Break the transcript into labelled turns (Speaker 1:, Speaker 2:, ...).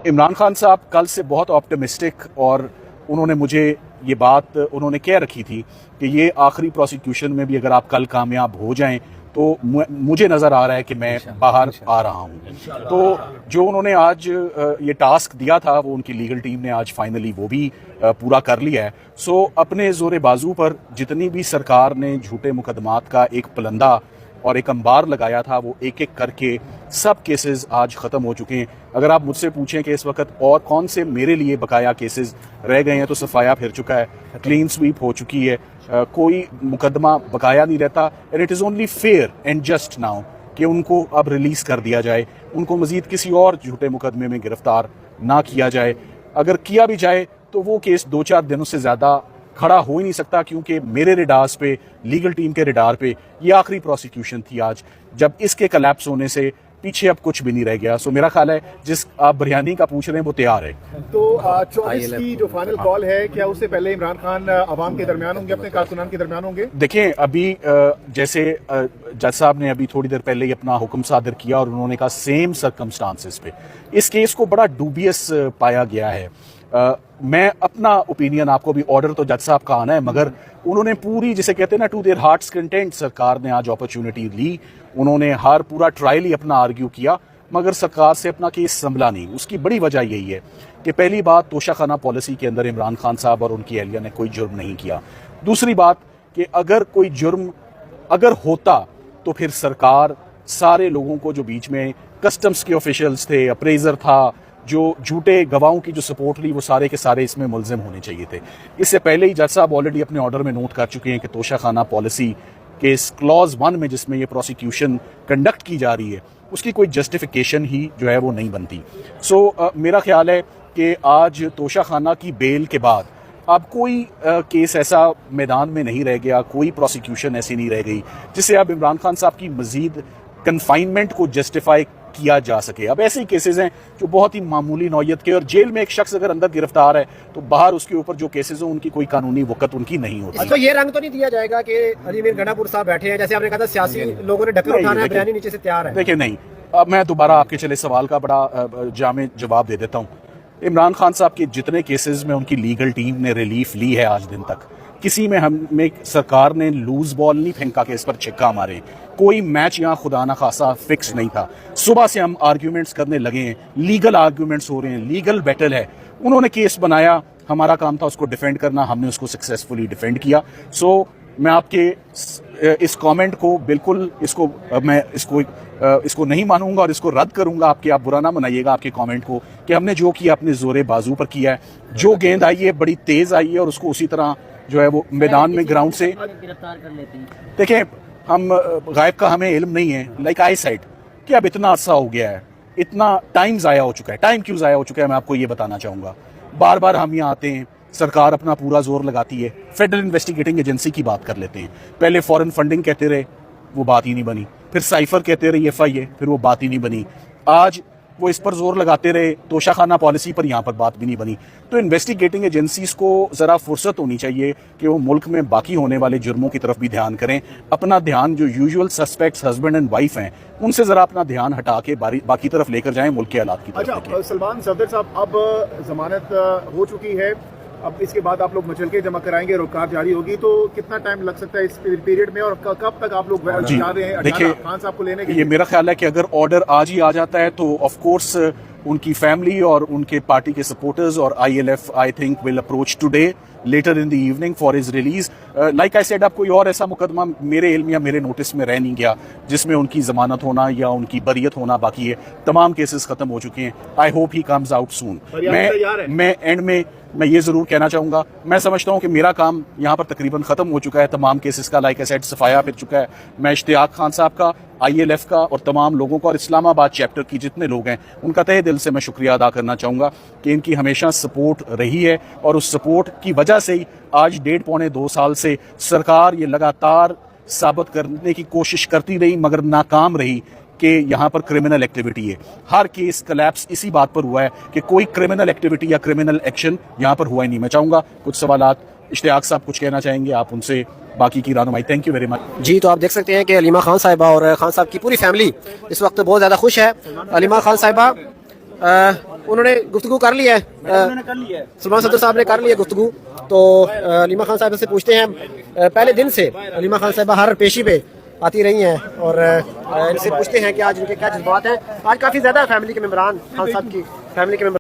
Speaker 1: इमरान खान साहब कल से बहुत ऑप्टिमिस्टिक और उन्होंने मुझे ये बात उन्होंने कह रखी थी कि ये आखिरी प्रोसिक्यूशन में भी अगर आप कल कामयाब हो जाएं तो मुझे नज़र आ रहा है कि मैं बाहर आ रहा हूं। तो जो उन्होंने आज ये टास्क दिया था वो उनकी लीगल टीम ने आज फाइनली वो भी पूरा कर लिया है। सो अपने जोरे बाजू पर जितनी भी सरकार ने झूठे मुकदमात का एक पलंदा और एक अंबार लगाया था वो एक एक करके सब केसेस आज ख़त्म हो चुके हैं। अगर आप मुझसे पूछें कि इस वक्त और कौन से मेरे लिए बकाया केसेस रह गए हैं तो सफाया फिर चुका है, क्लीन स्वीप हो चुकी है, कोई मुकदमा बकाया नहीं रहता। And it is only fair and just now कि उनको अब रिलीज़ कर दिया जाए, उनको मज़ीद किसी और झूठे मुकदमे में गिरफ्तार ना किया जाए। अगर किया भी जाए तो वो केस 2-4 दिनों से ज़्यादा खड़ा हो ही नहीं सकता, क्योंकि मेरे रिडार्स पे, लीगल टीम के रिडार पे ये आखिरी प्रोसिक्यूशन थी आज, जब इसके कलैप्स होने से पीछे अब कुछ भी नहीं रह गया। सो मेरा ख्याल है जिस आप बिरयानी का पूछ रहे हैं वो तैयार है।
Speaker 2: तो 24 की जो फाइनल कॉल है, क्या उससे पहले इमरान खान अवाम के दरमियान होंगे, अपने कारकुनान के दरमियान होंगे?
Speaker 1: देखें, अभी जैसे जज साहब ने अभी थोड़ी देर पहले ही अपना हुक्म सादर किया और उन्होंने कहा सेम सर्कमस्टांसेस पे इस केस को बड़ा डूबियस पाया गया है। मैं अपना ओपिनियन, आपको भी ऑर्डर तो जज साहब का आना है, मगर उन्होंने पूरी, जिसे कहते हैं ना, टू देयर हार्ट्स कंटेंट, सरकार ने आज अपॉर्चुनिटी ली। उन्होंने हर पूरा ट्रायल ही अपना आर्ग्यू किया, मगर सरकार से अपना केस संभला नहीं। उसकी बड़ी वजह यही है कि पहली बात, तोशाखाना पॉलिसी के अंदर इमरान खान साहब और उनकी एहलिया ने कोई जुर्म नहीं किया। दूसरी बात कि अगर कोई जुर्म अगर होता तो फिर सरकार सारे लोगों को, जो बीच में कस्टम्स के ऑफिशियल्स थे, अप्रेजर था, जो झूठे गवाहों की जो सपोर्ट ली, वो सारे के सारे इसमें मुलजिम होने चाहिए थे। इससे पहले ही जज साहब ऑलरेडी अपने ऑर्डर में नोट कर चुके हैं कि तोशाखाना पॉलिसी के इस क्लॉज 1 में जिसमें ये प्रोसिक्यूशन कंडक्ट की जा रही है उसकी कोई जस्टिफिकेशन ही जो है वो नहीं बनती। सो मेरा ख्याल है कि आज तोशाखाना की बेल के बाद अब कोई केस ऐसा मैदान में नहीं रह गया, कोई प्रोसिक्यूशन ऐसी नहीं रह गई जिससे अब इमरान खान साहब की मजीद कन्फाइनमेंट को जस्टिफाई किया जा सके। अब ऐसे ही केसेस हैं जो बहुत ही मामूली नौयत के, और जेल में एक शख्स अगर अंदर गिरफ्तार है तो बाहर उसके ऊपर जो केसेस हैं उनकी कोई कानूनी वक़्त उनकी नहीं होती।
Speaker 3: अच्छा, ये रंग तो नहीं दिया जाएगा कि अलीमीर गणापुर साहब बैठे हैं, जैसे आपने कहा था सियासी लोगों ने ढक्कन उठाना है, बिरयानी नीचे से तैयार है?
Speaker 1: देखिए, नहीं, अब मैं दोबारा आपके चले सवाल का बड़ा जामे जवाब दे देता हूँ। इमरान खान साहब के जितने केसेस में उनकी लीगल टीम ने रिलीफ ली है आज दिन तक, किसी में हमें सरकार ने लूज बॉल नहीं फेंका कि इस पर छिक्का मारे। कोई मैच यहाँ खुदा ना खासा फिक्स नहीं था। सुबह से हम आर्ग्यूमेंट्स करने लगे हैं, लीगल आर्ग्यूमेंट्स हो रहे हैं, लीगल बैटल है। उन्होंने केस बनाया, हमारा काम था उसको डिफेंड करना, हमने उसको सक्सेसफुली डिफेंड किया। सो मैं आपके इस कमेंट को बिल्कुल इसको नहीं मानूंगा और इसको रद्द करूंगा। आप बुरा ना मनाइएगा आपके कमेंट को कि हमने जो किया अपने जोरे बाजू पर किया है। जो गेंद आई है बड़ी तेज आई है और उसको उसी तरह जो है वो मैदान में ग्राउंड से
Speaker 3: गिरफ्तार कर लेते हैं।
Speaker 1: देखें, हम गायब का हमें इल्म नहीं है, लाइक आई साइड, कि अब इतना अरसा हो गया है, इतना टाइम ज़ाया हो चुका है। टाइम क्यों ज़ाया हो चुका है मैं आपको ये बताना चाहूँगा। बार बार हम यहाँ आते हैं, सरकार अपना पूरा जोर लगाती है, फेडरल इन्वेस्टिगेटिंग एजेंसी की बात कर लेते हैं। पहले फॉरेन फंडिंग कहते रहे, वो बात ही नहीं बनी। फिर साइफर कहते रहे FIA, फिर वो बात ही नहीं बनी। आज वो इस पर जोर लगाते रहे, तोशाखाना पॉलिसी पर, यहाँ पर बात भी नहीं बनी। तो इन्वेस्टिगेटिंग एजेंसीज को ज़रा फुर्सत होनी चाहिए कि वो मुल्क में बाकी होने वाले जुर्मों की तरफ भी ध्यान करें। अपना ध्यान जो usual suspects husband and wife हैं उनसे ज़रा अपना ध्यान हटा के बाकी तरफ लेकर जाएं, मुल्क के हालात की तरफ।
Speaker 2: अच्छा, सलमान सफदर साहब, अब जमानत हो चुकी है, अब इसके बाद आप लोग मचल के जमा कराएंगे, रोकार जारी होगी, तो कितना टाइम लग सकता है इस पीरियड में, और कब तक आप लोग जा रहे हैं
Speaker 1: देखिए,
Speaker 2: खान साहब को लेने के?
Speaker 1: ये मेरा ख्याल है कि अगर ऑर्डर आज ही आ जाता है तो ऑफ कोर्स उनकी फैमिली और उनके पार्टी के सपोर्टर्स और ILF I think will approach today later in the evening for his release. Like I said, अब कोई और ऐसा मुकदमा मेरे इल्म या मेरे नोटिस में रह नहीं गया जिसमें उनकी जमानत होना या उनकी बरियत होना बाकी है। तमाम केसेस खत्म हो चुके हैं। I hope he comes out soon. मैं एंड में मैं ये जरूर कहना चाहूंगा, मैं समझता हूं कि मेरा काम यहाँ पर तकरीबन खत्म हो चुका है। तमाम केसेस का, लाइक आई सेड, सफाया फिर चुका है। मैं इश्तियाक खान साहब का, ILF का और तमाम लोगों का और इस्लामाबाद चैप्टर की जितने लोग हैं उनका तहे दिल से मैं शुक्रिया अदा करना चाहूँगा कि इनकी हमेशा सपोर्ट रही है, और उस सपोर्ट की वजह से ही आज 1.5-2 साल से सरकार ये लगातार साबित करने की कोशिश करती रही मगर नाकाम रही कि यहाँ पर क्रिमिनल एक्टिविटी है। हर केस कलैप्स इसी बात पर हुआ है कि कोई क्रिमिनल एक्टिविटी या क्रिमिनल एक्शन यहाँ पर हुआ ही नहीं। मैं चाहूँगा कुछ सवालात इश्तियाक साहब कुछ कहना चाहेंगे, आप उनसे बाकी की रहनुमाई। Thank you very much.
Speaker 3: जी, तो आप देख सकते हैं कि अलीमा खान साहिबा और खान साहब की पूरी फैमिली इस वक्त बहुत ज़्यादा खुश है। अलीमा खान साहिबा, उन्होंने गुफ्तगू कर लिया है, सलमान सदर साहब ने कर लिया गुफ्तगू। तो हलीमा खान साहब से पूछते हैं, पहले दिन से हलीमा खान साहब हर पेशी पे आती रही हैं और इनसे पूछते हैं कि आज इनके क्या जज्बात हैं। आज काफ़ी ज़्यादा फैमिली के मेम्बरान खान साहब की फैमिली के मेम्बर